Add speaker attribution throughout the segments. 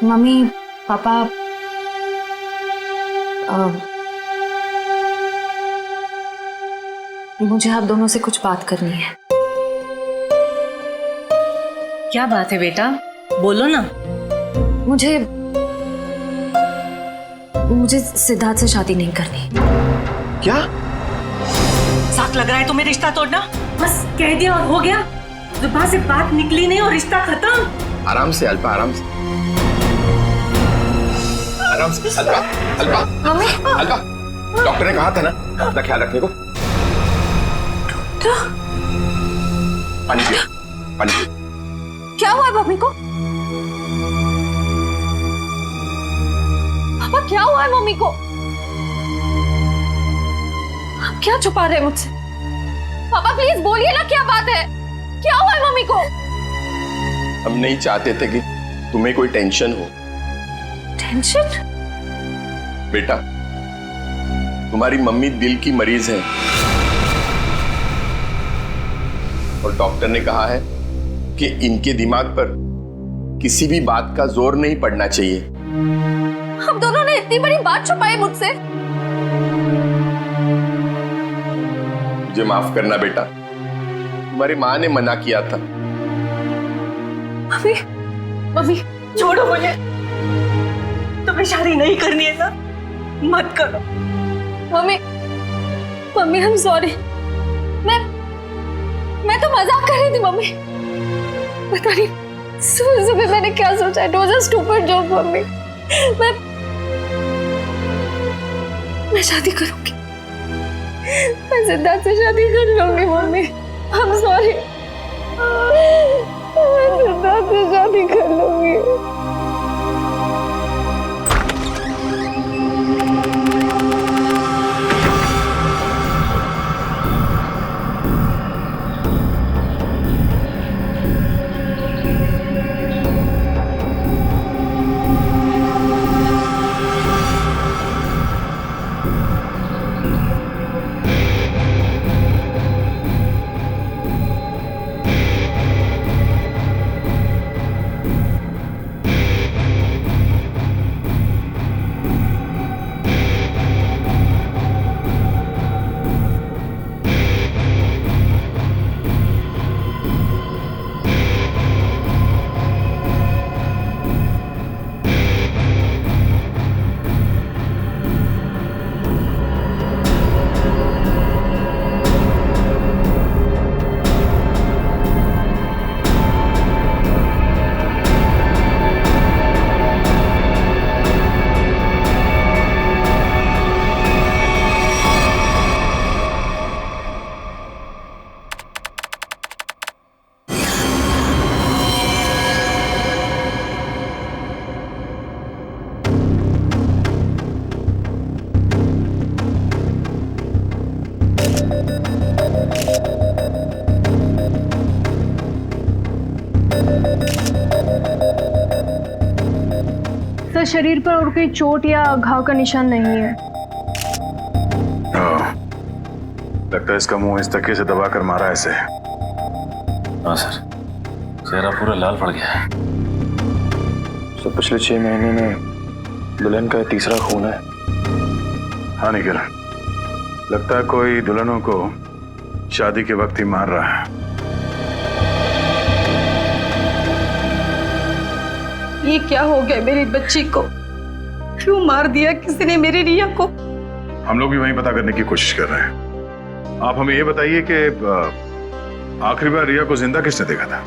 Speaker 1: Mummy papa मुझे आप दोनों से कुछ बात करनी है।
Speaker 2: क्या बात है बेटा, बोलो ना।
Speaker 1: मुझे सिद्धार्थ से शादी नहीं करनी।
Speaker 3: क्या?
Speaker 2: साथ लग रहा है तुम्हें रिश्ता तोड़ना? बस कह दिया और हो गया, जुबान से बात निकली नहीं और रिश्ता खत्म।
Speaker 3: आराम से अल्पा, आराम से, आराम से। अल्पा, अल्पा,
Speaker 1: मम्मी,
Speaker 3: अल्पा, डॉक्टर ने कहा था ना अपना ख्याल रखने को। पानी पियो, पानी पियो।
Speaker 1: क्या हुआ है मम्मी को? पापा क्या हुआ है मम्मी को? आप क्या छुपा रहे हैं मुझसे? पापा प्लीज बोलिए ना, क्या बात है? क्या हुआ है मम्मी को?
Speaker 3: हम नहीं चाहते थे कि तुम्हें कोई टेंशन हो।
Speaker 1: टेंशन?
Speaker 3: बेटा, तुम्हारी मम्मी दिल की मरीज है और डॉक्टर ने कहा है कि इनके दिमाग पर किसी भी बात का जोर नहीं पड़ना चाहिए।
Speaker 1: हम दोनों ने इतनी बड़ी बात छुपाई मुझसे।
Speaker 3: मुझे माफ करना बेटा, तुम्हारी माँ ने मना किया था।
Speaker 1: मम्मी, मम्मी
Speaker 2: छोड़ो मुझे, तुम्हें शादी नहीं करनी है ना, मत करो।
Speaker 1: Mummy, mummy I am sorry. मैं तो मजाक कर रही थी मम्मी। पता नहीं सुबह सुबह मैंने क्या सोचा। It was a stupid joke mummy. मैं शादी करूंगी, मैं सिद्धार्थ से शादी कर लूंगी मम्मी। आई एम सॉरी, मैं सिद्धार्थ से शादी कर लूंगी।
Speaker 4: सर, शरीर पर और कोई चोट या घाव का निशान नहीं है।
Speaker 5: लगता है इसका मुंह इस तकिए से दबा कर मारा ऐसे।
Speaker 6: हाँ सर, चेहरा पूरा लाल पड़ गया है।
Speaker 5: सर, पिछले 6 महीने में दुल्हन का तीसरा खून है। हाँ निखिल, लगता है कोई दुल्हनों को शादी के वक्त ही मार रहा है।
Speaker 4: ये क्या हो गया मेरी बच्ची को? क्यों मार दिया किसी ने मेरी रिया को?
Speaker 5: हम लोग भी वही पता करने की कोशिश कर रहे हैं। आप हमें ये बताइए कि आखिरी बार रिया को जिंदा किसने देखा था?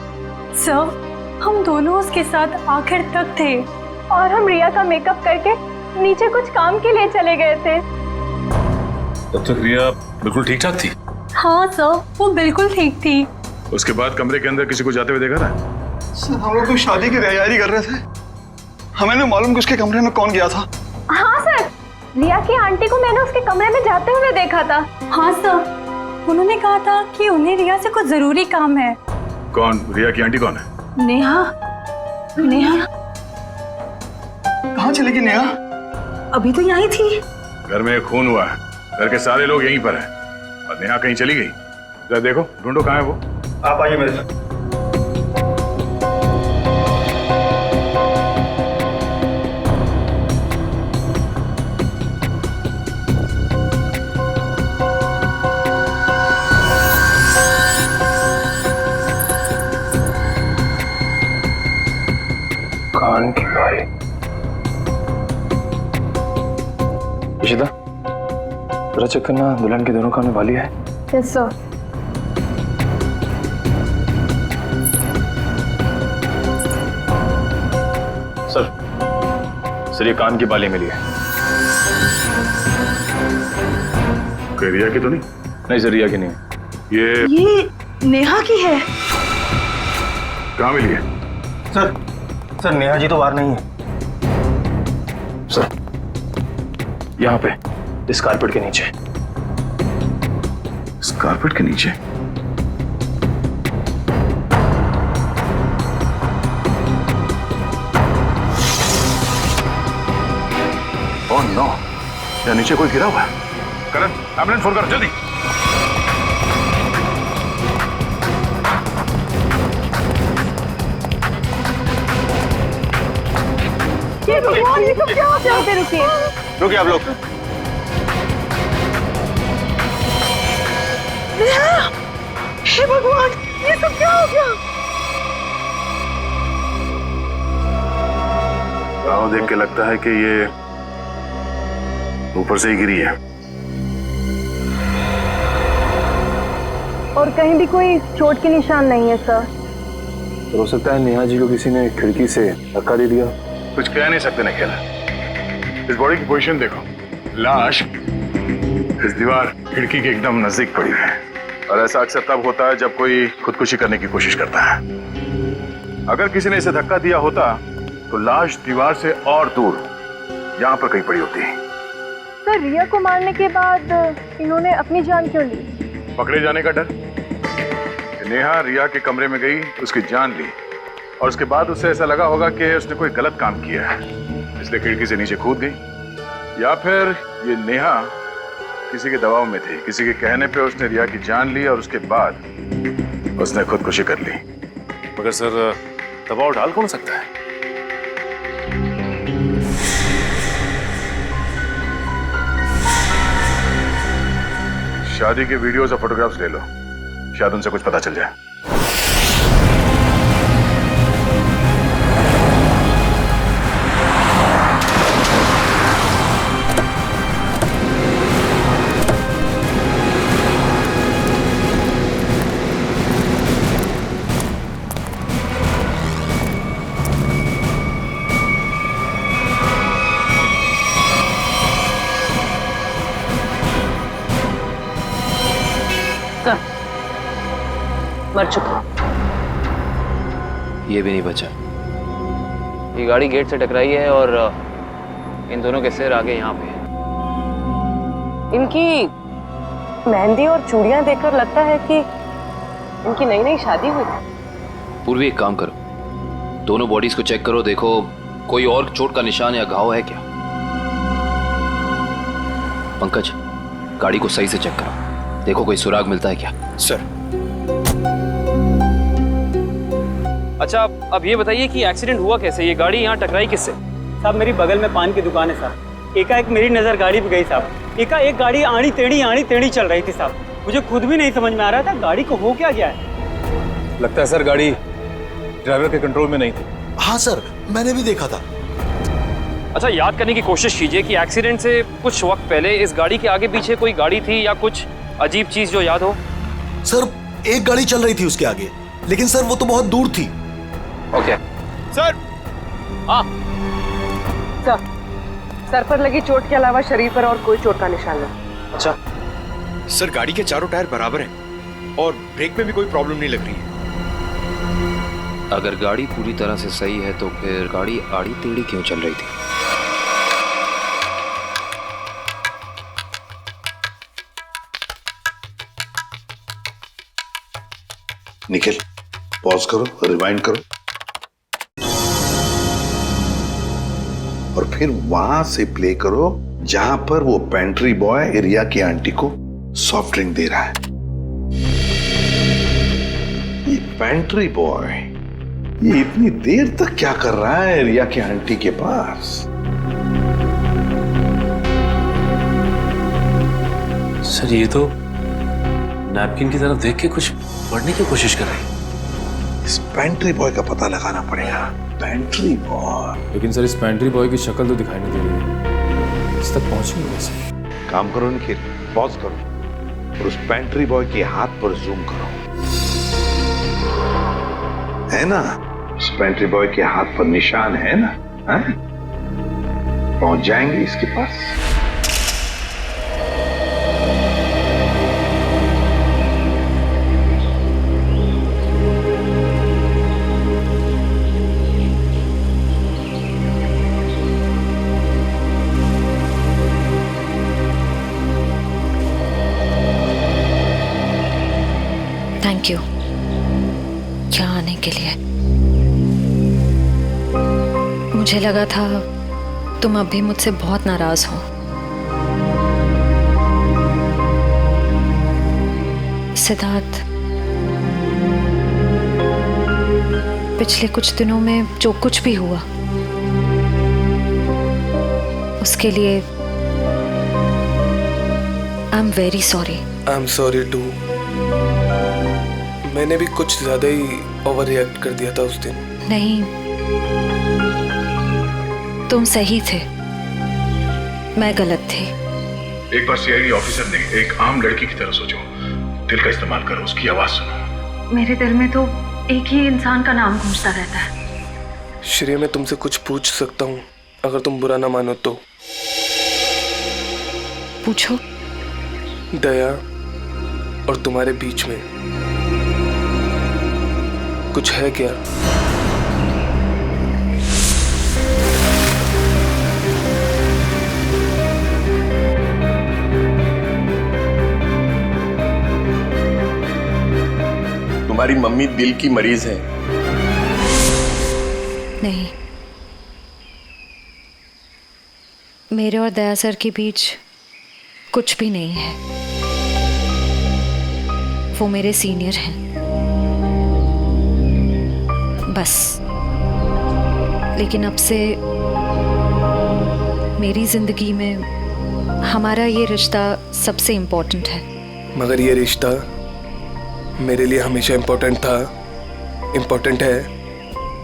Speaker 4: सर, हम दोनों उसके साथ आखिर तक थे और हम रिया का मेकअप करके नीचे कुछ काम के लिए चले गए थे।
Speaker 6: तब तक रिया बिल्कुल ठीक ठाक थी?
Speaker 4: हाँ सर, वो बिल्कुल ठीक थी।
Speaker 5: उसके बाद कमरे के अंदर किसी को जाते हुए देखा था?
Speaker 7: सर, हम लोग तो शादी की तैयारी कर रहे थे, हमें नहीं मालूम कि उसके कमरे में कौन गया था।
Speaker 4: हाँ सर, रिया की आंटी को मैंने उसके कमरे में जाते हुए देखा था। हाँ सर, उन्होंने कहा था कि उन्हें रिया से कुछ जरूरी काम है।
Speaker 5: कौन? रिया की आंटी कौन है?
Speaker 4: नेहा। नेहा
Speaker 7: कहाँ चली गई नेहा?
Speaker 2: अभी तो यहीं थी।
Speaker 5: घर में खून हुआ है, घर के सारे लोग यहीं पर हैं और नेहा कहीं चली गई। जरा देखो, ढूंढो कहाँ है वो।
Speaker 7: आप आइए मेरे साथ।
Speaker 5: इशिता, जरा चेक करना दुल्हन के दोनों कान में बाली है।
Speaker 1: Yes sir.
Speaker 5: सर ये कान की बाली मिली है। कोई रिया की तो नहीं? नहीं सर, रिया की नहीं है।
Speaker 2: ये नेहा की है।
Speaker 5: कहाँ मिली है?
Speaker 7: सर नेहा जी तो बाहर नहीं है।
Speaker 5: सर यहाँ पे इस कारपेट के नीचे। इस कारपेट के नीचे? ओह नो, यहाँ नीचे कोई गिरा हुआ है। करण, एम्बुलेंस फोन कर जल्दी।
Speaker 4: ये भगवान, ये सब क्या हो गया? रुकिए
Speaker 7: रुकिए आप लोग।
Speaker 2: हे भगवान, ये सब क्या हो गया?
Speaker 5: गाँव देख के लगता है कि ये ऊपर से ही गिरी है।
Speaker 4: और कहीं भी कोई चोट के निशान नहीं है सर।
Speaker 5: तो हो सकता है नेहा जी को किसी ने खिड़की से धक्का दे दिया। कुछ कह नहीं सकते निखिल। इस बॉडी की पोजीशन देखो, लाश इस दीवार खिड़की के एकदम नजदीक पड़ी है। और ऐसा अक्सर तब होता है जब कोई खुदकुशी करने की कोशिश करता है। अगर किसी ने इसे धक्का दिया होता तो लाश दीवार से और दूर यहाँ पर कहीं पड़ी होती।
Speaker 4: सर रिया को मारने के बाद इन्होंने अपनी जान क्यों ली?
Speaker 5: पकड़े जाने का डर। नेहा रिया के कमरे में गई, उसकी जान ली और उसके बाद उसे ऐसा लगा होगा कि उसने कोई गलत काम किया है, इसलिए खिड़की से नीचे कूद गई। या फिर ये नेहा किसी के दबाव में थी, किसी के कहने पे उसने रिया की जान ली और उसके बाद उसने खुदकुशी कर ली।
Speaker 6: मगर सर दबाव डाल कौन सकता है?
Speaker 5: शादी के वीडियोस और फोटोग्राफ्स ले लो, शायद उनसे कुछ पता चल जाए।
Speaker 2: मर चुका।
Speaker 8: ये भी नहीं बचा। ये गाड़ी गेट से टकराई है और इन दोनों के सिर आगे यहाँ पे है।
Speaker 2: इनकी मेहंदी और चूड़ियां देखकर लगता है कि इनकी नई नई शादी हुई।
Speaker 8: पूर्वी एक काम करो, दोनों बॉडीज को चेक करो, देखो कोई और चोट का निशान या घाव है क्या। पंकज, गाड़ी को सही से चेक करो, देखो कोई सुराग मिलता है क्या।
Speaker 3: सर।
Speaker 9: अच्छा अब ये बताइए कि एक्सीडेंट हुआ कैसे? ये गाड़ी यहाँ टकराई किससे?
Speaker 10: साहब मेरी बगल में पान की दुकान है साहब। एकाएक मेरी नज़र गाड़ी पे गई साहब। एकाएक गाड़ी आड़ी टेढ़ी चल रही थी साहब। मुझे खुद भी नहीं समझ में आ रहा था गाड़ी को हो क्या गया है।
Speaker 6: लगता है सर गाड़ी ड्राइवर के कंट्रोल में नहीं थी।
Speaker 11: हाँ सर, मैंने भी देखा था।
Speaker 9: अच्छा याद करने की कोशिश कीजिए कि एक्सीडेंट से कुछ वक्त पहले इस गाड़ी के आगे पीछे कोई गाड़ी थी या कुछ अजीब चीज जो याद हो।
Speaker 11: सर एक गाड़ी चल रही थी उसके आगे, लेकिन सर वो तो बहुत दूर थी।
Speaker 9: Okay
Speaker 3: sir.
Speaker 9: हाँ
Speaker 2: सर पर लगी चोट के अलावा शरीर पर और कोई चोट का निशान नहीं।
Speaker 9: अच्छा
Speaker 3: सर गाड़ी के चारों टायर बराबर हैं और ब्रेक में भी कोई प्रॉब्लम नहीं लग रही है।
Speaker 8: अगर गाड़ी पूरी तरह से सही है तो फिर गाड़ी आड़ी टेढ़ी क्यों चल रही थी?
Speaker 12: निखिल पॉज करो, रिवाइंड करो और फिर वहां से प्ले करो जहां पर वो पेंट्री बॉय रिया की आंटी को सॉफ्ट ड्रिंक दे रहा है। ये पेंट्री बॉय ये इतनी देर तक क्या कर रहा है रिया की आंटी के पास?
Speaker 6: सर ये तो नैपकिन की तरफ देख के कुछ पढ़ने की कोशिश कर रही है।
Speaker 12: इस पेंट्री बॉय का पता लगाना पड़ेगा। Pantry boy.
Speaker 6: लेकिन सर इस पेंट्री बॉय की शक्ल तो दिखाई नहीं दे रही है। इस तक पहुंचेंगे कैसे?
Speaker 12: काम करो निखिल, पॉज करो और उस पेंट्री बॉय के हाथ पर जूम करो। है ना, उस पेंट्री बॉय के हाथ पर निशान है ना? है? पहुंच जाएंगे इसके पास।
Speaker 1: थैंक यू यहाँ आने के लिए। मुझे लगा था तुम अब भी मुझसे बहुत नाराज हो। सिद्धार्थ, पिछले कुछ दिनों में जो कुछ भी हुआ उसके लिए I am very sorry.
Speaker 13: I am sorry too. मैंने भी कुछ ज्यादा ही ओवर रिएक्ट कर दिया था उस दिन।
Speaker 1: नहीं, तुम सही थे, मैं गलत थी।
Speaker 5: एक बार सीआईडी ऑफिसर ने एक आम लड़की की तरह सोचो, दिल का इस्तेमाल करो, उसकी आवाज सुनो।
Speaker 1: मेरे दिल में तो एक ही इंसान का नाम गूंजता रहता है।
Speaker 13: श्रेया, मैं तुमसे कुछ पूछ सकता हूँ अगर तुम बुरा ना मानो तो?
Speaker 1: पूछो।
Speaker 13: दया और तुम्हारे बीच में कुछ है क्या?
Speaker 3: तुम्हारी मम्मी दिल की मरीज है।
Speaker 1: नहीं, मेरे और दया सर के बीच कुछ भी नहीं है। वो मेरे सीनियर हैं बस। लेकिन अब से मेरी जिंदगी में हमारा ये रिश्ता सबसे इम्पोर्टेंट है।
Speaker 13: मगर ये रिश्ता मेरे लिए हमेशा इम्पोर्टेंट था, इम्पोर्टेंट है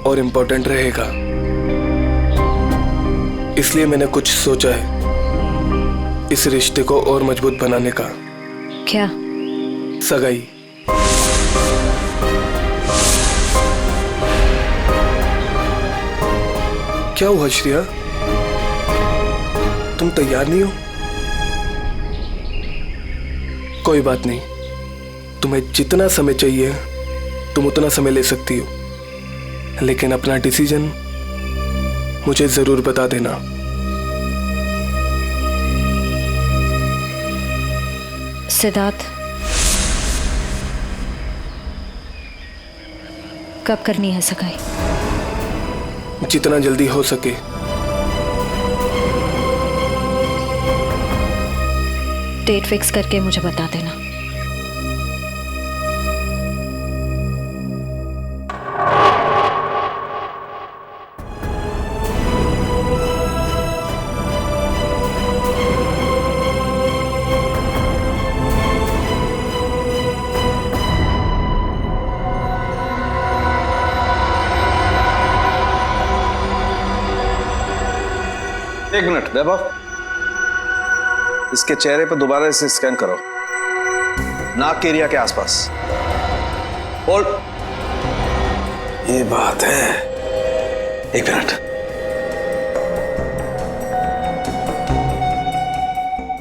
Speaker 13: और इम्पोर्टेंट रहेगा। इसलिए मैंने कुछ सोचा है इस रिश्ते को और मजबूत बनाने का।
Speaker 1: क्या?
Speaker 13: सगाई। क्या हुआ श्रेया, तुम तैयार नहीं हो? कोई बात नहीं, तुम्हें जितना समय चाहिए तुम उतना समय ले सकती हो, लेकिन अपना डिसीजन मुझे जरूर बता देना।
Speaker 1: सिद्धार्थ, कब करनी है सगाई?
Speaker 13: जितना जल्दी हो सके।
Speaker 1: डेट फिक्स करके मुझे बता देना।
Speaker 14: एक मिनट वैभव, इसके चेहरे पर दोबारा इसे स्कैन करो, नाक के एरिया के आसपास। होल्ड। ये बात है, एक मिनट।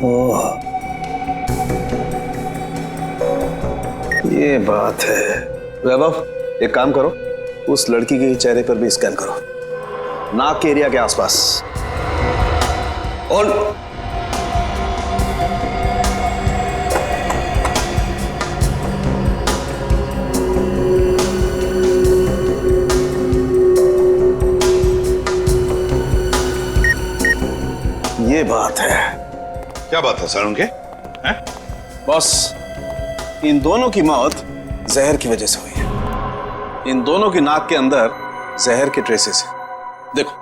Speaker 14: ओह, ये बात है। वैभव, एक काम करो, उस लड़की के चेहरे पर भी स्कैन करो, नाक के एरिया के आसपास। और ये बात है।
Speaker 12: क्या बात है सर उनके?
Speaker 14: बॉस, इन दोनों की मौत जहर की वजह से हुई है। इन दोनों की नाक के अंदर जहर के ट्रेसेस हैं। देखो,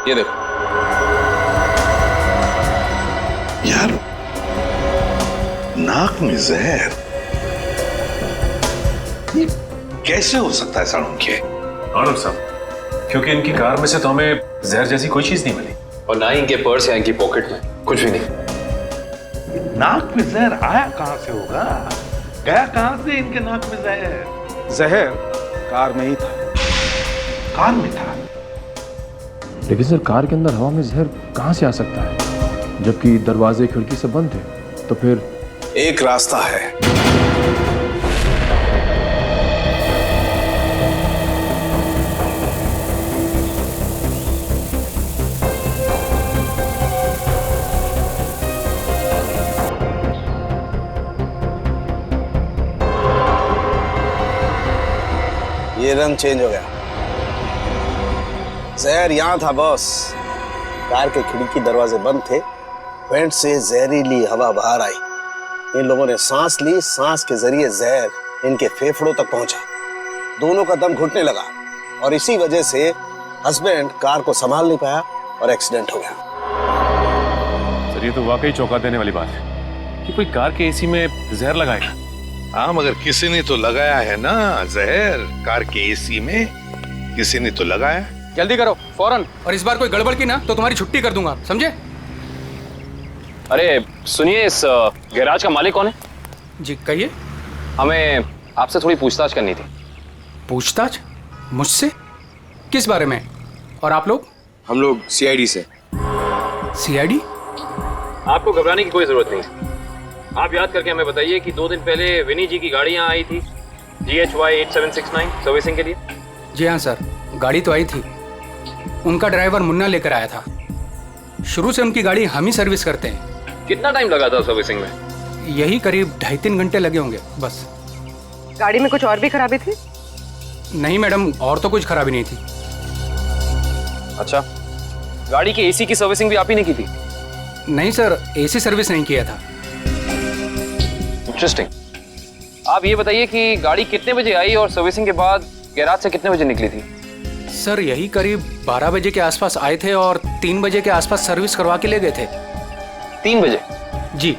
Speaker 14: ये देखो।
Speaker 12: यार, नाक में जहर ये कैसे हो सकता है साड़ू के?
Speaker 6: आनंद साहब, क्योंकि इनकी कार में से तो हमें जहर जैसी कोई चीज नहीं मिली,
Speaker 8: और ना ही इनके पर्स या इनकी पॉकेट में कुछ भी नहीं।
Speaker 12: नाक में जहर आया कहां से होगा? गया कहां से इनके नाक में जहर?
Speaker 14: जहर कार में ही था।
Speaker 12: कार में था?
Speaker 6: लेकिन सर कार के अंदर हवा में जहर कहां से आ सकता है, जबकि दरवाजे खिड़की सब बंद थे? तो फिर
Speaker 14: एक रास्ता है। ये रंग चेंज हो गया। जहर यहां था बॉस। कार के खिड़की दरवाजे बंद थे, वेंट से जहरीली हवा बाहर आई। इन लोगों ने सांस ली, सांस के जरिए जहर इनके फेफड़ों तक पहुंचा। दोनों का दम घुटने लगा और इसी वजह से हस्बैंड कार को संभाल नहीं पाया और एक्सीडेंट हो गया।
Speaker 6: सर ये तो वाकई चौंका देने वाली बात है कि कोई कार के एसी में जहर लगाएगा।
Speaker 12: हाँ, मगर किसी ने तो लगाया है ना जहर। कार के एसी में किसी ने तो लगाया।
Speaker 15: जल्दी करो फौरन, और इस बार कोई गड़बड़ की ना तो तुम्हारी छुट्टी कर दूंगा, समझे?
Speaker 9: अरे सुनिए, इस गैराज का मालिक कौन है?
Speaker 15: जी कहिए।
Speaker 9: हमें आपसे थोड़ी पूछताछ करनी थी।
Speaker 15: पूछताछ? मुझसे? किस बारे में? और आप लोग?
Speaker 14: हम लोग सीआईडी से।
Speaker 15: सीआईडी?
Speaker 9: आपको घबराने की कोई जरूरत नहीं। आप याद करके हमें बताइए कि 2 दिन पहले विनी जी की गाड़ी यहाँ आई थी GHY 8769 सर्विसिंग के लिए।
Speaker 15: जी हाँ सर, गाड़ी तो आई थी। उनका ड्राइवर मुन्ना लेकर आया था। शुरू से उनकी गाड़ी हम ही सर्विस करते हैं।
Speaker 9: कितना टाइम लगा था सर्विसिंग में?
Speaker 15: यही करीब 2.5-3 घंटे लगे होंगे बस।
Speaker 16: गाड़ी में कुछ और भी खराबी थी?
Speaker 15: नहीं मैडम, और तो कुछ खराबी नहीं थी।
Speaker 9: अच्छा, गाड़ी की एसी की सर्विसिंग भी आप ही ने की थी?
Speaker 15: नहीं सर, एसी सर्विस नहीं किया था।
Speaker 9: इंटरेस्टिंग। आप ये बताइए कि गाड़ी कितने बजे आई और सर्विसिंग के बाद गैराज से कितने बजे निकली थी?
Speaker 15: सर यही करीब 12 बजे के आसपास आए थे और 3 बजे के आसपास सर्विस करवा के ले गए थे।
Speaker 9: 3 बजे?
Speaker 15: जी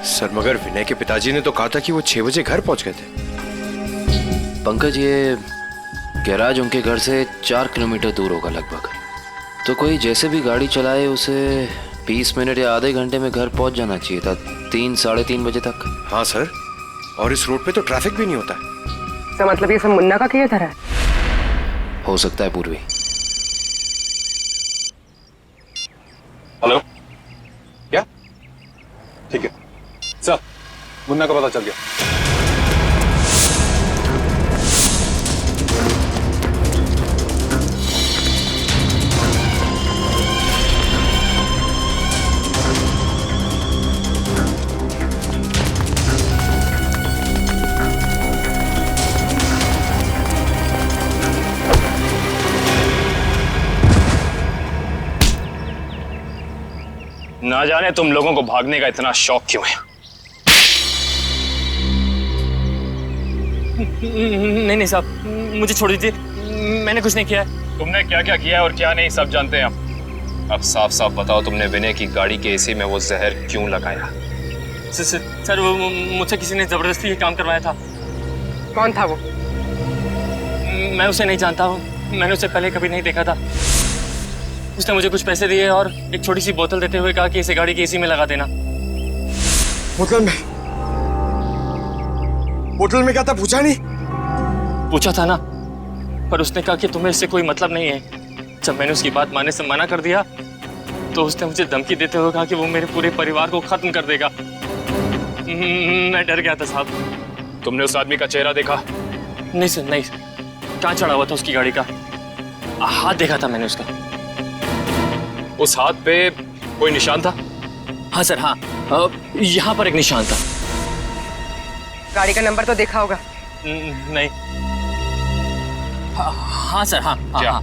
Speaker 17: सर, मगर विनय के पिताजी ने तो कहा था कि वो 6 बजे घर पहुंच गए थे।
Speaker 8: पंकज, ये गैराज उनके घर से 4 किलोमीटर दूर होगा लगभग। तो कोई जैसे भी गाड़ी चलाए उसे 20 मिनट या आधे घंटे में घर पहुंच जाना चाहिए था, 3-3:30 बजे तक।
Speaker 17: हाँ सर, और इस रोड पे तो ट्रैफिक भी नहीं होता है।
Speaker 16: तो मतलब ये सब मुन्ना का किया था?
Speaker 8: हो सकता है पूर्वी।
Speaker 14: हेलो, क्या? ठीक है सर, मुन्ना का पता चल गया।
Speaker 9: ना जाने तुम लोगों को भागने का इतना शौक क्यों है।
Speaker 18: नहीं साहब, मुझे छोड़ दीजिए, मैंने कुछ नहीं किया है।
Speaker 9: तुमने क्या क्या किया है और क्या नहीं सब जानते हैं हम। अब साफ साफ बताओ, तुमने विनय की गाड़ी के एसी में वो जहर क्यों लगाया?
Speaker 18: सर वो मुझसे किसी ने जबरदस्ती ये काम करवाया था।
Speaker 16: कौन था वो?
Speaker 18: मैं उसे नहीं जानता हूँ, मैंने उसे पहले कभी नहीं देखा था। उसने मुझे कुछ पैसे दिए और एक छोटी सी बोतल देते हुए कहा कि इसे गाड़ी की एसी में लगा देना।
Speaker 17: बोतल में क्या था, पूछा नहीं?
Speaker 18: पूछा था ना, पर उसने कहा कि तुम्हें इससे कोई मतलब नहीं है। जब मैंने उसकी बात मानने से मना कर दिया तो उसने मुझे धमकी देते हुए कहा कि वो मेरे पूरे परिवार को खत्म कर देगा। मैं डर गया था साहब।
Speaker 9: तुमने उस आदमी का चेहरा देखा?
Speaker 18: नहीं सर, नहीं। कहाँ चढ़ा हुआ था उसकी गाड़ी का? हाथ देखा था मैंने उसका।
Speaker 9: उस हाथ पे कोई निशान था?
Speaker 18: हाँ सर, हाँ, यहाँ पर एक निशान था।
Speaker 16: गाड़ी का नंबर तो देखा होगा?
Speaker 18: नहीं। हाँ सर, हाँ।
Speaker 9: क्या?
Speaker 18: हाँ।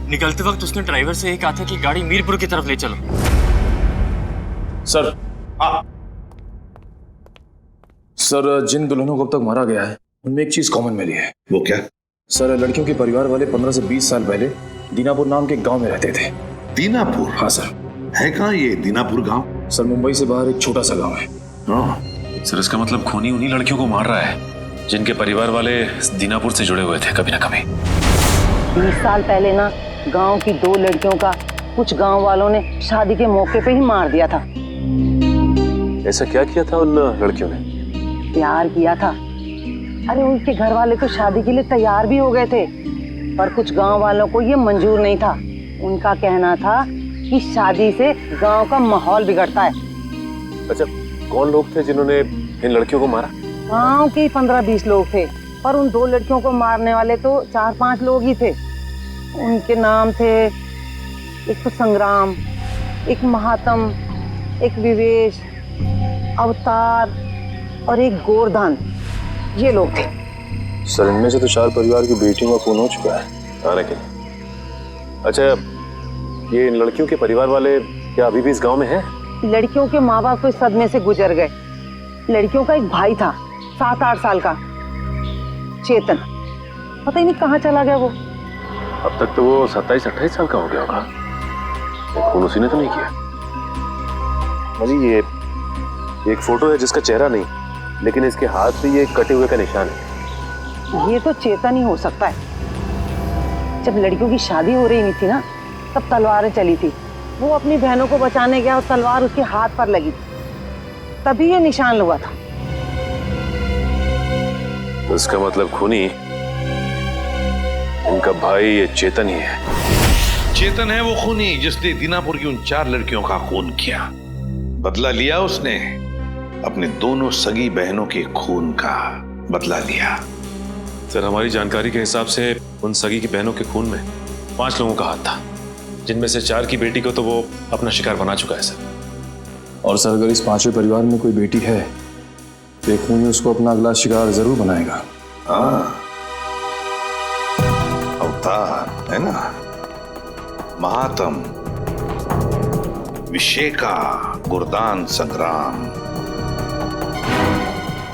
Speaker 18: निकलते वक्त उसने ड्राइवर से ये कहा था कि गाड़ी मीरपुर की तरफ ले चलो।
Speaker 6: सर, सर जिन दुल्हनों को अब तक मारा गया है उनमें एक चीज कॉमन मिली है।
Speaker 12: वो क्या?
Speaker 6: सर, लड़कियों के परिवार वाले 15 से 20 साल पहले दीनापुर नाम के गांव में रहते थे।
Speaker 12: दीनापुर?
Speaker 6: हाँ सर।
Speaker 12: है कहाँ ये दीनापुर गांव?
Speaker 6: सर, मुंबई से बाहर एक छोटा सा गांव है। सर, इसका मतलब खूनी उन्हीं लड़कियों को मार रहा है जिनके परिवार वाले दीनापुर से जुड़े हुए थे कभी ना कभी।
Speaker 19: 20 साल पहले ना गांव की 2 लड़कियों का कुछ गांव वालों ने शादी के मौके पे ही मार दिया था।
Speaker 6: ऐसा क्या किया था उन लड़कियों ने?
Speaker 19: प्यार किया था। अरे उनके घर वाले तो शादी के लिए तैयार भी हो गए थे, पर कुछ गांव वालों को ये मंजूर नहीं था। उनका कहना था कि शादी से गांव का माहौल बिगड़ता है।
Speaker 6: अच्छा, कौन लोग थे जिन्होंने इन लड़कियों को मारा?
Speaker 19: गांव के 15-20 लोग थे, पर उन 2 लड़कियों को मारने वाले तो 4-5 लोग ही थे। उनके नाम थे, एक तो संग्राम, एक महात्म, एक विवेश, अवतार और एक गोवर्धन। ये लोग थे।
Speaker 6: सर, इनमें से तो 4 परिवार की बेटियों का खून हो चुका है आने के लिए। अच्छा, ये इन लड़कियों के परिवार वाले क्या अभी भी इस गांव में हैं?
Speaker 19: लड़कियों के माँ बाप तो इस सदमे से गुजर गए। लड़कियों का एक भाई था 7-8 साल का, चेतन, पता ही नहीं कहाँ चला गया वो।
Speaker 6: अब तक तो वो 27-28 साल का हो गया होगा। खून उसी ने तो नहीं किया। अजी, ये एक फोटो है जिसका चेहरा नहीं, लेकिन इसके हाथ पे ये कटे हुए का निशान है।
Speaker 19: ये तो चेतन ही हो सकता है। जब लड़कियों की शादी हो रही नहीं थी ना, तब तलवारें चली थी। वो अपनी बहनों को बचाने गया और तलवार उसके हाथ पर लगी, तभी ये निशान हुआ था।
Speaker 6: इसका मतलब खूनी इनका भाई ये चेतन ही है।
Speaker 12: चेतन है वो खूनी जिसने दीनापुर की उन 4 लड़कियों का खून किया। बदला लिया उसने, अपने दोनों सगी बहनों के खून का बदला लिया।
Speaker 6: सर, हमारी जानकारी के हिसाब से उन सगी की बहनों के खून में 5 लोगों का हाथ था, जिनमें से 4 की बेटी को तो वो अपना शिकार बना चुका है सर। और सर, अगर इस 5वें परिवार में कोई बेटी है तो एक खूनी उसको अपना अगला शिकार जरूर बनाएगा।
Speaker 12: हाँ, अवतार है ना, महात्म, विशेका, गुरदान, संग्राम,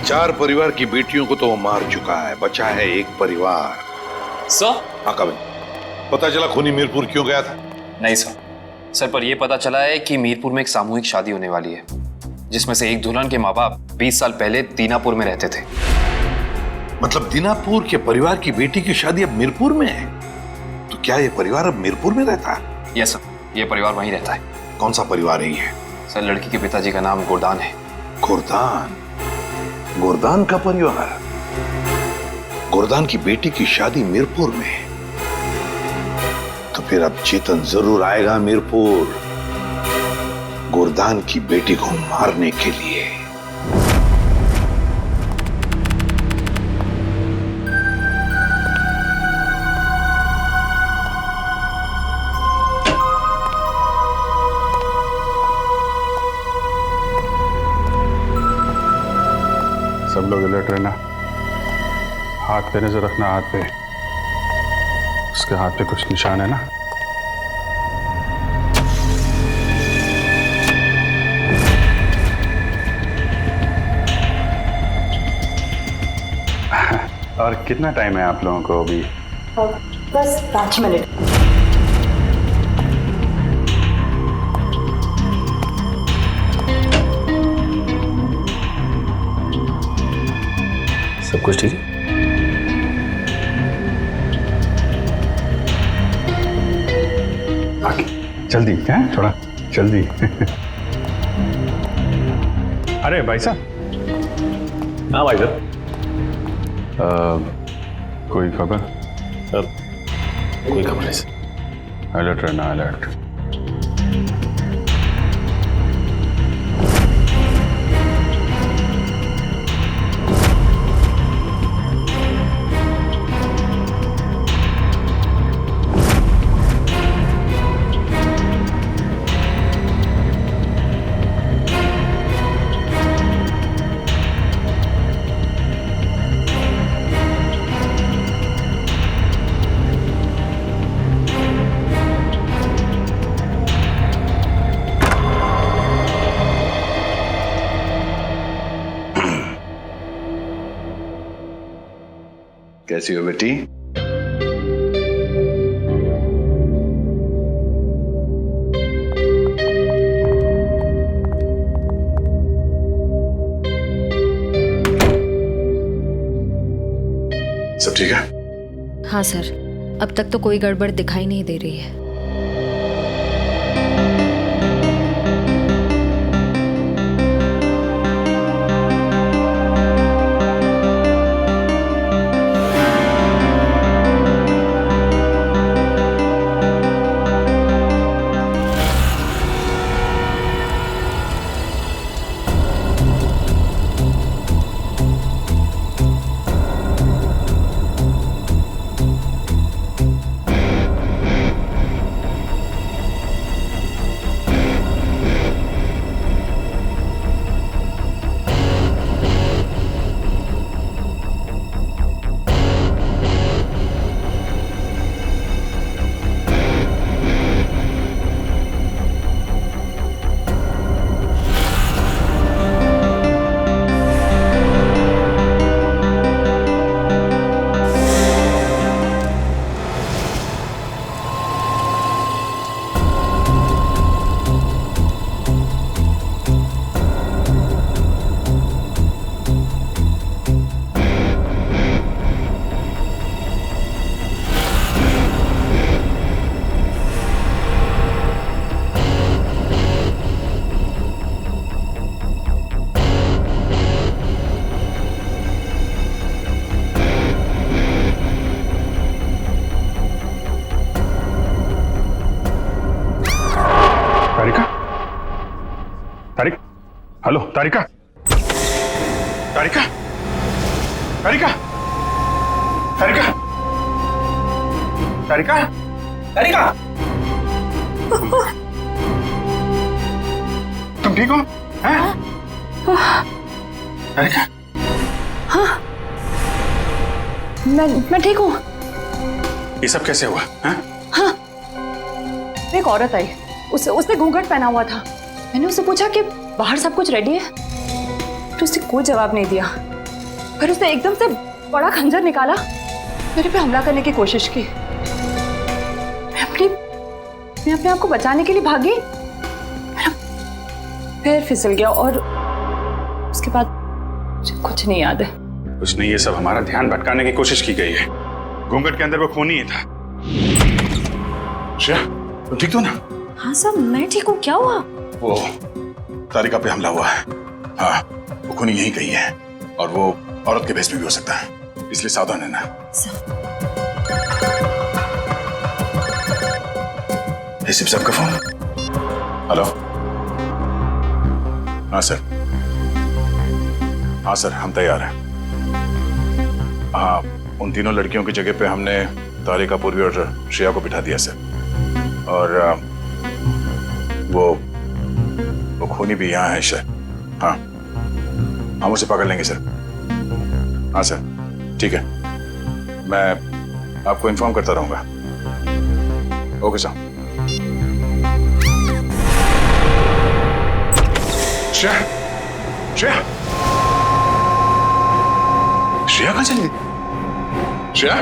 Speaker 12: 4 परिवार की बेटियों को तो वो मार चुका है। बचा है एक परिवार।
Speaker 18: सर?
Speaker 12: हाँ कविन, पता चला खूनी मीरपुर क्यों गया था?
Speaker 8: नहीं सर, पर यह पता चला है कि मीरपुर में एक सामूहिक शादी होने वाली है, जिसमें से एक दुल्हन के माँ बाप 20 साल पहले दीनापुर में रहते थे।
Speaker 12: मतलब दीनापुर के परिवार की बेटी की शादी अब मीरपुर में है? तो क्या ये परिवार अब मीरपुर में रहता है?
Speaker 8: यस सर, ये परिवार वहीं रहता है।
Speaker 12: कौन सा परिवार है ये?
Speaker 8: सर, लड़की के पिताजी का नाम गोरदान है।
Speaker 12: गोरदान? गोरदान का परिवार? गोरदान की बेटी की शादी मीरपुर में, तो फिर अब चेतन जरूर आएगा मीरपुर गोरदान की बेटी को मारने के लिए।
Speaker 5: सब लोग अलर्ट रहना। हाथ पे नजर रखना, हाथ पे। उसके हाथ पे कुछ निशान है ना? और कितना टाइम है आप लोगों को अभी?
Speaker 4: बस 5 मिनट।
Speaker 6: सब कुछ ठीक है?
Speaker 5: जल्दी है, थोड़ा जल्दी। अरे भाई साहब।
Speaker 6: हाँ भाई साहब।
Speaker 5: कोई खबर?
Speaker 6: कोई खबर नहीं सर।
Speaker 5: अलर्ट रहना, अलर्ट।
Speaker 12: कैसी हो बेटी? सब ठीक है?
Speaker 1: हाँ सर। अब तक तो कोई गड़बड़ दिखाई नहीं दे रही है।
Speaker 5: हेलो तारिका, तारिका, तारिका, तारिका, तारिका, तारिका, तुम ठीक हो? हैं? तारिका?
Speaker 1: हाँ, मैं ठीक हूँ।
Speaker 5: ये सब कैसे हुआ? हैं?
Speaker 1: हाँ, एक औरत आई, उसने घूंघट पहना हुआ था। मैंने उससे पूछा कि बाहर सब कुछ रेडी है, तो उसने कोई जवाब नहीं दिया। फिर उसने एकदम से बड़ा खंजर निकाला, मेरे पे हमला करने की कोशिश की। मैं अपने आप को बचाने के लिए भागी, फिर फिसल गया और उसके बाद मुझे कुछ नहीं याद है।
Speaker 5: कुछ नहीं, ये सब हमारा ध्यान भटकाने की कोशिश की गई है। घूंघट के अंदर वो खून ही था। श्रेया, तुम ठीक हो ना?
Speaker 1: हाँ सर, मैं ठीक हूँ। क्या हुआ?
Speaker 5: वो तारिका पे हमला हुआ है। हाँ, वो खूनी यही कही है और वो औरत के भेष में भी हो सकता है, इसलिए सावधान रहना। शिव साहब का फोन। हेलो। हाँ सर, हाँ सर, हम तैयार हैं। हाँ, उन तीनों लड़कियों की जगह पे हमने तारिका, पूर्वी और श्रेया को बिठा दिया सर। और वो खूनी भी यहाँ है सर। हाँ, हम उसे पकड़ लेंगे सर। हाँ सर, ठीक है, मैं आपको इन्फॉर्म करता रहूंगा। Okay sir. श्रेया, श्रेया, श्रेया कहाँ चली गई? श्रेया,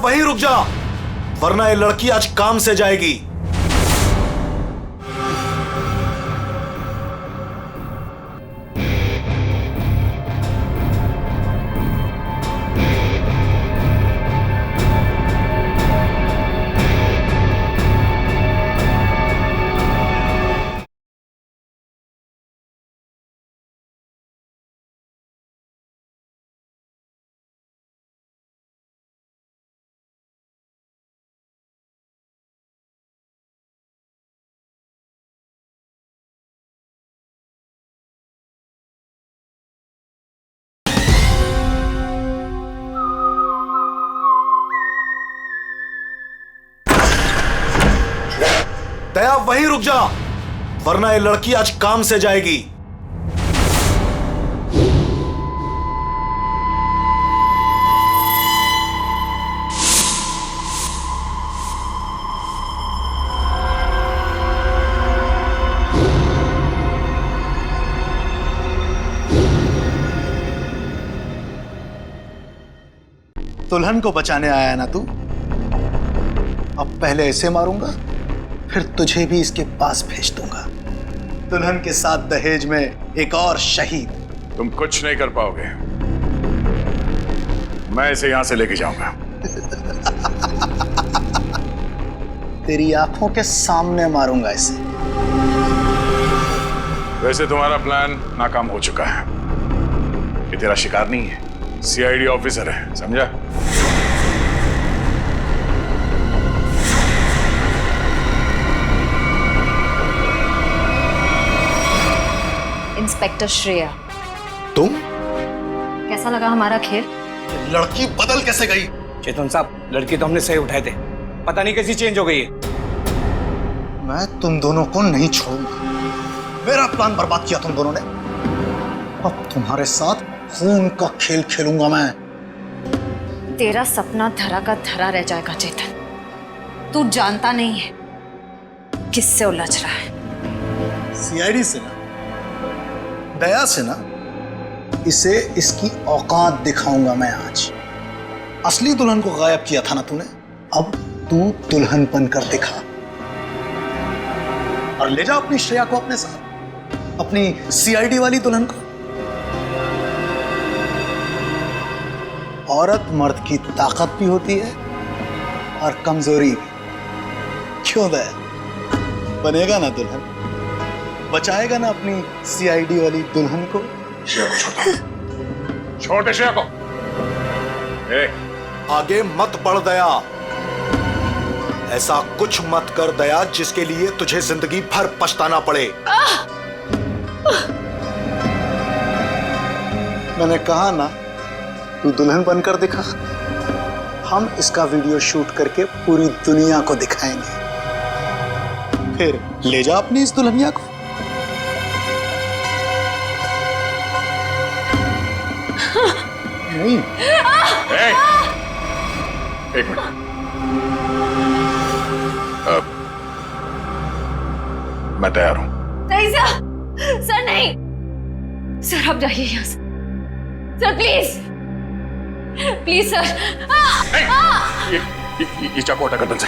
Speaker 11: वहीं रुक जा, वरना ये लड़की आज काम से जाएगी। दया वहीं रुक जा, वरना ये लड़की आज काम से जाएगी। दुल्हन को बचाने आया ना तू? अब पहले ऐसे मारूंगा, फिर तुझे भी इसके पास भेज दूंगा। दुल्हन के साथ दहेज में एक और शहीद।
Speaker 5: तुम कुछ नहीं कर पाओगे, मैं इसे यहां से लेके जाऊंगा।
Speaker 11: तेरी आंखों के सामने मारूंगा इसे।
Speaker 5: वैसे तुम्हारा प्लान नाकाम हो चुका है। ये तेरा शिकार नहीं है, सीआईडी ऑफिसर है, समझा?
Speaker 1: इंस्पेक्टर श्रेया,
Speaker 11: तुम?
Speaker 1: कैसा लगा हमारा खेल?
Speaker 11: लड़की बदल कैसे गई?
Speaker 17: चेतन साहब, लड़की तो हमने सही उठाए थे, पता नहीं कैसी चेंज हो गई है।
Speaker 11: मैं तुम दोनों को नहीं छोड़ूंगा। मेरा प्लान बर्बाद किया तुम दोनों ने, अब तुम्हारे साथ खून का खेल खेलूंगा मैं।
Speaker 1: तेरा सपना धरा का धरा रह जाएगा चेतन। तू जानता नहीं है किससे उलझ रहा है।
Speaker 11: सीआईडी से ना, दया से ना, इसे इसकी औकात दिखाऊंगा मैं आज। असली दुल्हन को गायब किया था ना तूने, अब तू दुल्हन बनकर दिखा और ले जा अपनी श्रेया को अपने साथ, अपनी सीआईडी वाली दुल्हन को। औरत मर्द की ताकत भी होती है और कमजोरी भी। क्यों दया? बनेगा ना दुल्हन? बचाएगा ना अपनी सीआईडी वाली दुल्हन को?
Speaker 5: छोटे श्रेया को।
Speaker 11: आगे मत बढ़ दया। ऐसा कुछ मत कर दया जिसके लिए तुझे जिंदगी भर पछताना पड़े। मैंने कहा ना, तू दुल्हन बनकर दिखा। हम इसका वीडियो शूट करके पूरी दुनिया को दिखाएंगे। फिर ले जा अपनी इस दुल्हनिया को। नहीं।
Speaker 5: एक मिनट। मैं तैयार हूं।
Speaker 1: नहीं सर, सर नहीं, सर आप जाइए यहाँ से। Sir please, please sir.
Speaker 5: ये चाकू हटा गर्दन से,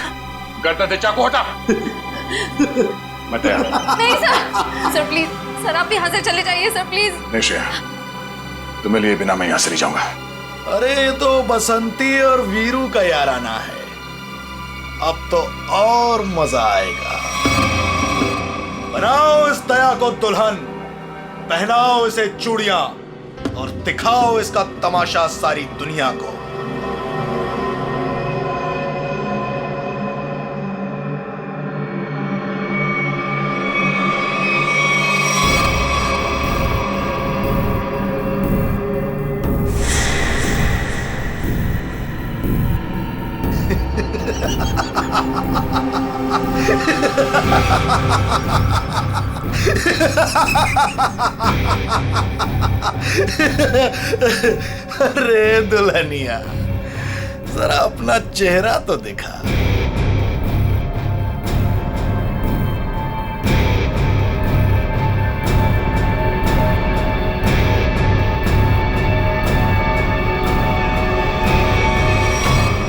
Speaker 5: गर्दन से चाकू हटा। मैं तैयार हूं।
Speaker 1: नहीं सर, सर प्लीज, सर आप यहाँ से चले जाइए सर प्लीज।
Speaker 5: नहीं श्रेया, तुम्हें लिए बिना मैं यहां से नहीं जाऊंगा।
Speaker 11: अरे ये तो बसंती और वीरू का याराना है, अब तो और मजा आएगा। बनाओ इस दया को दुल्हन, पहनाओ इसे चूड़ियां और दिखाओ इसका तमाशा सारी दुनिया को। अरे दुल्हनिया, जरा अपना चेहरा तो दिखा।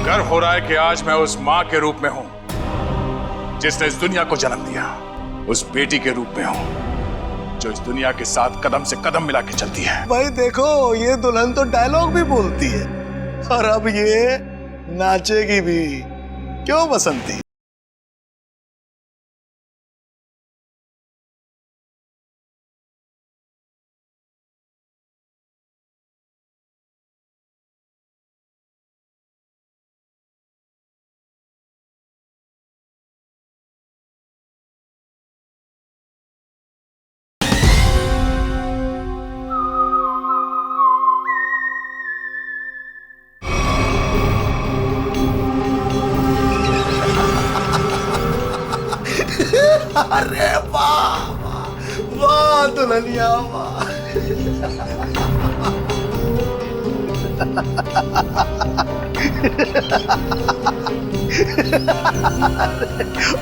Speaker 5: घर रहा है कि आज मैं उस मां के रूप में हूं जिसने इस दुनिया को जन्म दिया, उस बेटी के रूप में हूं जो इस दुनिया के साथ कदम से कदम मिला के चलती है।
Speaker 11: भाई देखो, ये दुल्हन तो डायलॉग भी बोलती है और अब ये नाचेगी भी। क्यों बसंती? अरे वाह वाह दुल्हनिया वाह।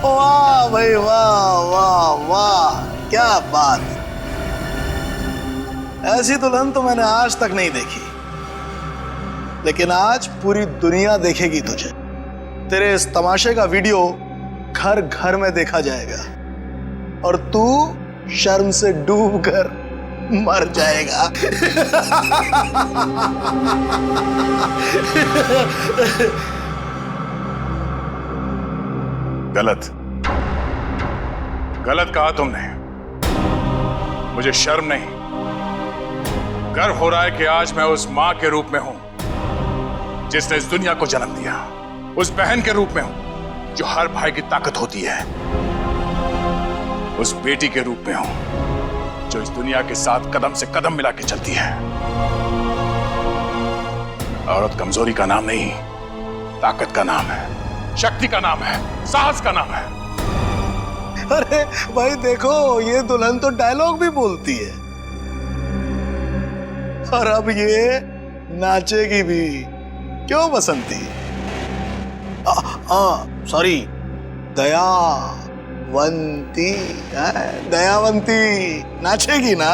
Speaker 11: वाह भाई वाह वाह वाह, क्या बात। ऐसी दुल्हन तो मैंने आज तक नहीं देखी, लेकिन आज पूरी दुनिया देखेगी तुझे। तेरे इस तमाशे का वीडियो घर घर में देखा जाएगा और तू शर्म से डूब कर मर जाएगा।
Speaker 5: गलत गलत कहा तुमने। मुझे शर्म नहीं, गर्व हो रहा है कि आज मैं उस मां के रूप में हूं जिसने इस दुनिया को जन्म दिया, उस बहन के रूप में हूं जो हर भाई की ताकत होती है, उस बेटी के रूप में हूं जो इस दुनिया के साथ कदम से कदम मिला के चलती है। औरत कमजोरी का नाम नहीं, ताकत का नाम है, शक्ति का नाम है, साहस का नाम है।
Speaker 11: अरे भाई देखो, ये दुल्हन तो डायलॉग भी बोलती है और अब ये नाचेगी भी। क्यों बसंती? सॉरी, दयावंती। दयावंती नाचेगी ना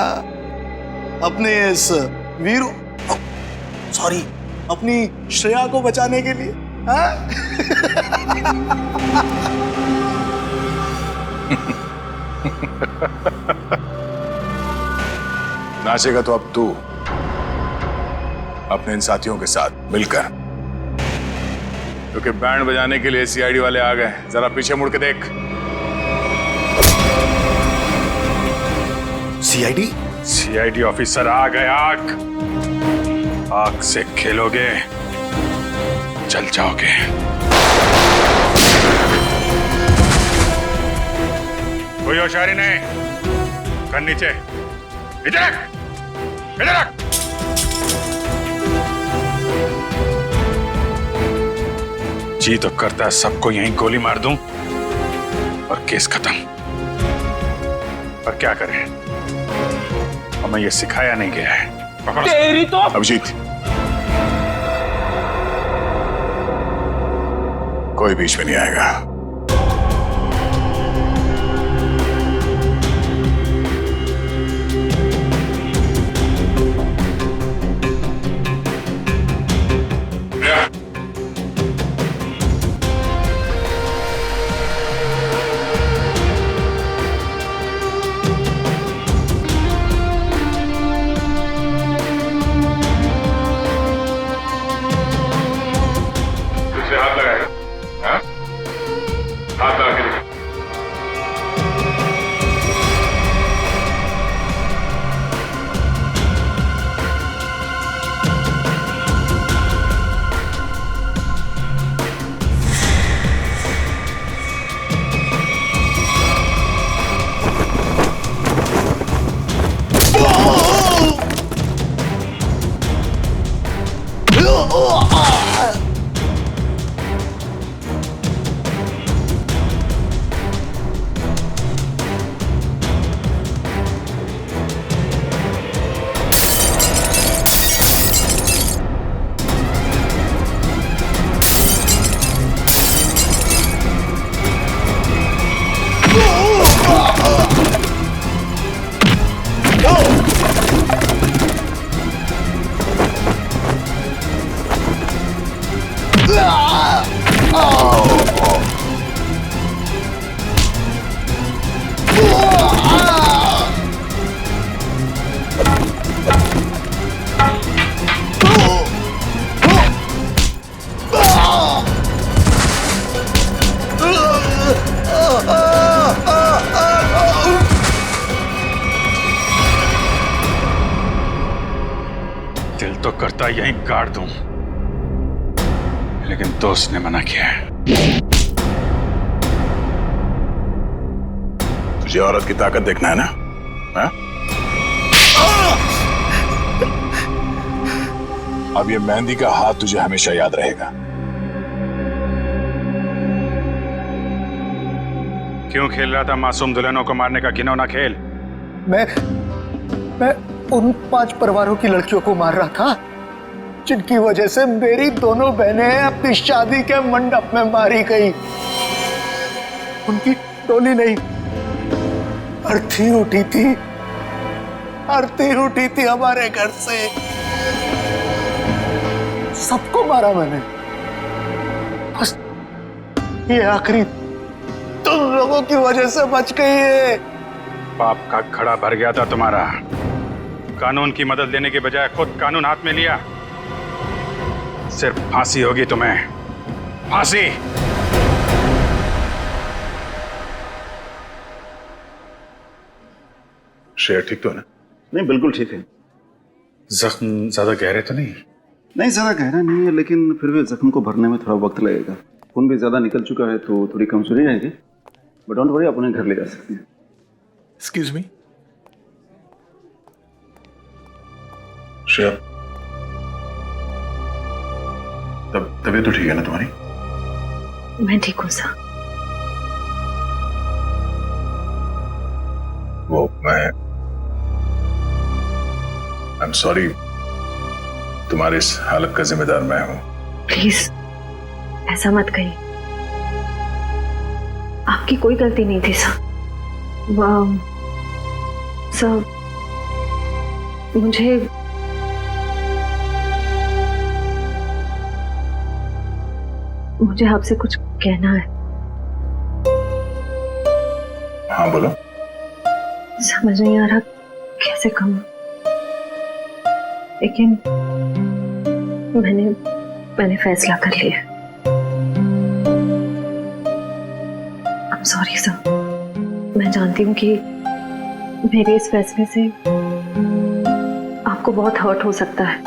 Speaker 11: अपने इस वीरू, सॉरी, अपनी श्रेया को बचाने के लिए।
Speaker 5: नाचेगा तो अब तू अपने इन साथियों के साथ मिलकर, क्योंकि बैंड बजाने के लिए सीआईडी वाले आ गए। जरा पीछे मुड़ के देख।
Speaker 11: सीआईडी?
Speaker 5: सीआईडी ऑफिसर आ गए। आग आग से खेलोगे, जल जाओगे। कोई होशियारी नहीं, कर नीचे। इधर रख, इधर रख। जी तो करता है सबको यहीं गोली मार दूं और केस खत्म, पर क्या करें, हमें यह सिखाया नहीं गया है।
Speaker 18: तेरी तो
Speaker 5: अभिजीत, कोई बीच में नहीं आएगा। दिल तो करता यहीं गाड़ दूं, लेकिन दोस्त ने मना किया है। तुझे औरत की ताकत देखना है ना? हा? अब ये मेहंदी का हाथ तुझे हमेशा याद रहेगा। क्यों खेल रहा था मासूम दुल्हनों को मारने का घिनौना खेल?
Speaker 11: मैं उन 5 परिवारों की लड़कियों को मार रहा था जिनकी वजह से मेरी दोनों बहनें अपनी शादी के मंडप में मारी गई। उनकी टोली नहीं, अर्थी उठी थी, अर्थी उठी थी हमारे घर से। सबको मारा मैंने, बस ये आखिरी तुम लोगों की वजह से बच गई है।
Speaker 5: पाप का घड़ा भर गया था तुम्हारा। कानून की मदद लेने के बजाय खुद कानून हाथ में लिया। सिर्फ फांसी होगी तुम्हें, फांसी। शेर ठीक तो है ना?
Speaker 7: नहीं, बिल्कुल ठीक है।
Speaker 5: जख्म ज्यादा गहरे तो नहीं?
Speaker 7: नहीं, ज्यादा गहरा नहीं है, लेकिन फिर भी जख्म को भरने में थोड़ा वक्त लगेगा। खून भी ज्यादा निकल चुका है तो थोड़ी कमजोरी रहेगी, बट डोंट वरी, आप उन्हें घर ले जा सकते हैं।
Speaker 5: एक्सक्यूज मी श्रेया, तबीयत तो ठीक है ना तुम्हारी?
Speaker 1: मैं ठीक हूँ सर।
Speaker 5: वो आई एम सॉरी, तुम्हारी इस हालत का जिम्मेदार मैं हूं।
Speaker 1: प्लीज ऐसा मत कहिए, आपकी कोई गलती नहीं थी सर। सर मुझे आपसे कुछ कहना है।
Speaker 5: हाँ बोलो।
Speaker 1: समझ नहीं आ रहा कैसे कहूं, लेकिन मैंने फैसला कर लिया। आई एम सॉरी सर। मैं जानती हूँ कि मेरे इस फैसले से आपको बहुत हर्ट हो सकता है,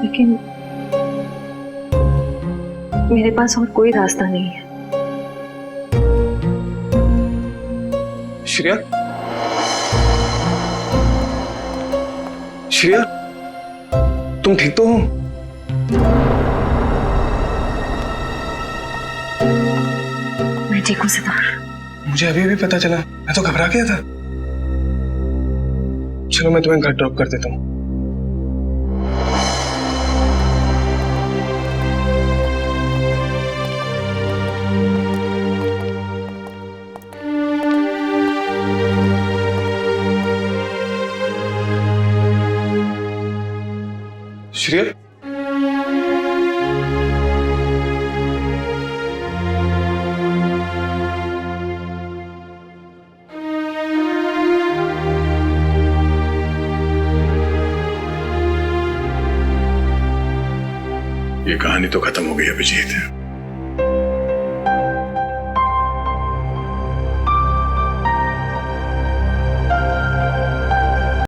Speaker 1: लेकिन मेरे पास और कोई रास्ता नहीं है।
Speaker 13: श्रेया, श्रेया, तुम ठीक तो हो?
Speaker 1: मैं ठीक हूँ सितार।
Speaker 13: मुझे अभी भी पता चला, मैं तो घबरा गया था। चलो मैं तुम्हें घर ड्रॉप कर देता हूँ। श्रेया,
Speaker 5: ये कहानी तो खत्म हो गई अभिजीत।